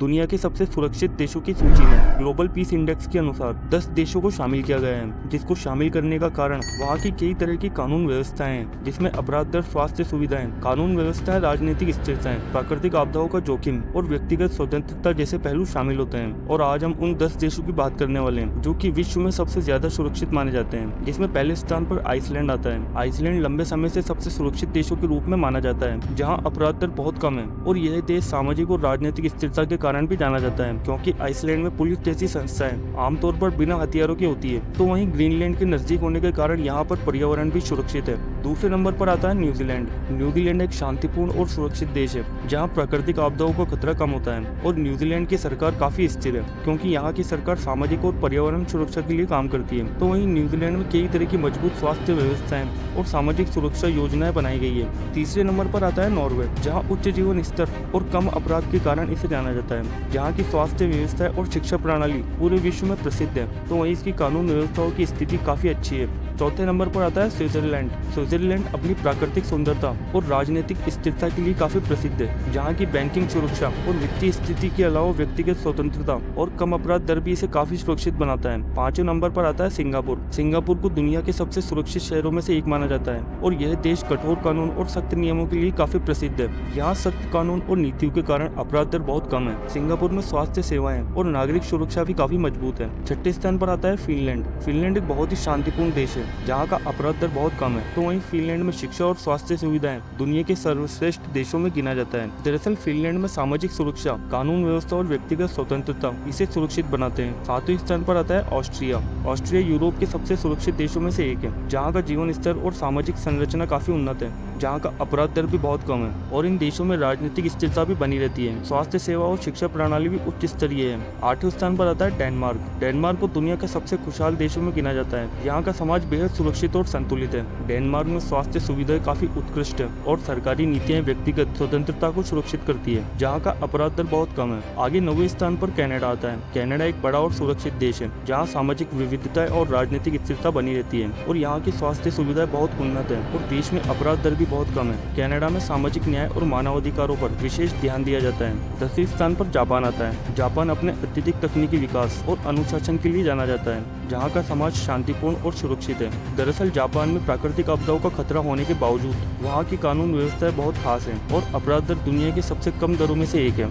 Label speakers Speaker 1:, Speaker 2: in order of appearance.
Speaker 1: दुनिया के सबसे सुरक्षित देशों की सूची में ग्लोबल पीस इंडेक्स के अनुसार 10 देशों को शामिल किया गया है, जिसको शामिल करने का कारण वहाँ की कई तरह की कानून व्यवस्थाएं हैं, जिसमें अपराध दर, स्वास्थ्य सुविधाएं, कानून व्यवस्था, राजनीतिक स्थिरताएं, प्राकृतिक आपदाओं का जोखिम और व्यक्तिगत स्वतंत्रता जैसे पहलू शामिल होते हैं। और आज हम उन 10 देशों की बात करने वाले हैं जो कि विश्व में सबसे ज्यादा सुरक्षित माने जाते हैं, जिसमें पहले स्थान पर आइसलैंड आता है। आइसलैंड लंबे समय से सबसे सुरक्षित देशों के रूप में माना जाता है, जहाँ अपराध दर बहुत कम है। और यह देश सामाजिक और राजनीतिक स्थिरता के कारण भी जाना जाता है, क्योंकि आइसलैंड में पुलिस जैसी संस्थाएं आमतौर पर बिना हथियारों की होती है। तो वहीं ग्रीनलैंड के नजदीक होने के कारण यहाँ पर पर्यावरण भी सुरक्षित है। दूसरे नंबर पर आता है न्यूजीलैंड। न्यूजीलैंड एक शांतिपूर्ण और सुरक्षित देश है, जहाँ प्राकृतिक आपदाओं का खतरा कम होता है। और न्यूजीलैंड की सरकार काफी स्थिर है, क्योंकि यहाँ की सरकार सामाजिक और पर्यावरण सुरक्षा के लिए काम करती है। तो वहीं न्यूजीलैंड में कई तरह की मजबूत स्वास्थ्य व्यवस्थाएं और सामाजिक सुरक्षा योजनाएं बनाई गई है। तीसरे नंबर पर आता है नॉर्वे, जहाँ उच्च जीवन स्तर और कम अपराध के कारण इसे जाना जाता है। जहाँ की स्वास्थ्य व्यवस्था और शिक्षा प्रणाली पूरे विश्व में प्रसिद्ध है। तो वहीं इसकी कानून व्यवस्थाओं की स्थिति काफी अच्छी है। चौथे नंबर पर आता है स्विट्जरलैंड। स्विट्जरलैंड अपनी प्राकृतिक सुंदरता और राजनीतिक स्थिरता के लिए काफी प्रसिद्ध है, जहाँ की बैंकिंग सुरक्षा और वित्तीय स्थिति के अलावा व्यक्तिगत स्वतंत्रता और कम अपराध दर भी इसे काफी सुरक्षित बनाता है। पांचवें नंबर पर आता है सिंगापुर। सिंगापुर को दुनिया के सबसे सुरक्षित शहरों में से एक माना जाता है, और यह देश कठोर कानून और सख्त नियमों के लिए काफी प्रसिद्ध है। यहाँ सख्त कानून और नीतियों के कारण अपराध दर बहुत कम है। सिंगापुर में स्वास्थ्य सेवाएं और नागरिक सुरक्षा भी काफी मजबूत है। छठे स्थान पर आता है फिनलैंड। फिनलैंड एक बहुत ही शांतिपूर्ण देश है, जहाँ का अपराध दर बहुत कम है। तो वहीं फिनलैंड में शिक्षा और स्वास्थ्य सुविधाएं दुनिया के सर्वश्रेष्ठ देशों में गिना जाता है। दरअसल फिनलैंड में सामाजिक सुरक्षा, कानून व्यवस्था और व्यक्तिगत स्वतंत्रता इसे सुरक्षित बनाते हैं। सातवें स्थान पर आता है ऑस्ट्रिया। ऑस्ट्रिया यूरोप के सबसे सुरक्षित देशों में से एक है, जहाँ का जीवन स्तर और सामाजिक संरचना काफी उन्नत है, जहाँ का अपराध दर भी बहुत कम है। और इन देशों में राजनीतिक स्थिरता भी बनी रहती है। स्वास्थ्य सेवा और शिक्षा प्रणाली भी उच्च स्तरीय है। आठवें स्थान पर आता है डेनमार्क। डेनमार्क को दुनिया का सबसे खुशहाल देशों में गिना जाता है। यहाँ का समाज बेहद सुरक्षित और संतुलित है। डेनमार्क में स्वास्थ्य सुविधाएं काफी उत्कृष्ट है, और सरकारी नीतियां व्यक्तिगत स्वतंत्रता को सुरक्षित करती है, जहाँ का अपराध दर बहुत कम है। आगे 9वें स्थान पर कनाडा आता है। कनाडा एक बड़ा और सुरक्षित देश है, जहाँ सामाजिक विविधता और राजनीतिक स्थिरता बनी रहती है, और यहाँ की स्वास्थ्य सुविधाएं बहुत उन्नत है, और देश में अपराध दर भी बहुत कम है। कनाडा में सामाजिक न्याय और मानवाधिकारों पर विशेष ध्यान दिया जाता है। 10वें स्थान पर जापान आता है। जापान अपने अत्यधिक तकनीकी विकास और अनुशासन के लिए जाना जाता है, जहाँ का समाज शांतिपूर्ण और सुरक्षित है। दरअसल जापान में प्राकृतिक आपदाओं का खतरा होने के बावजूद वहाँ की कानून व्यवस्थाएं बहुत खास है, और अपराध दर दुनिया की सबसे कम दरों में से एक है।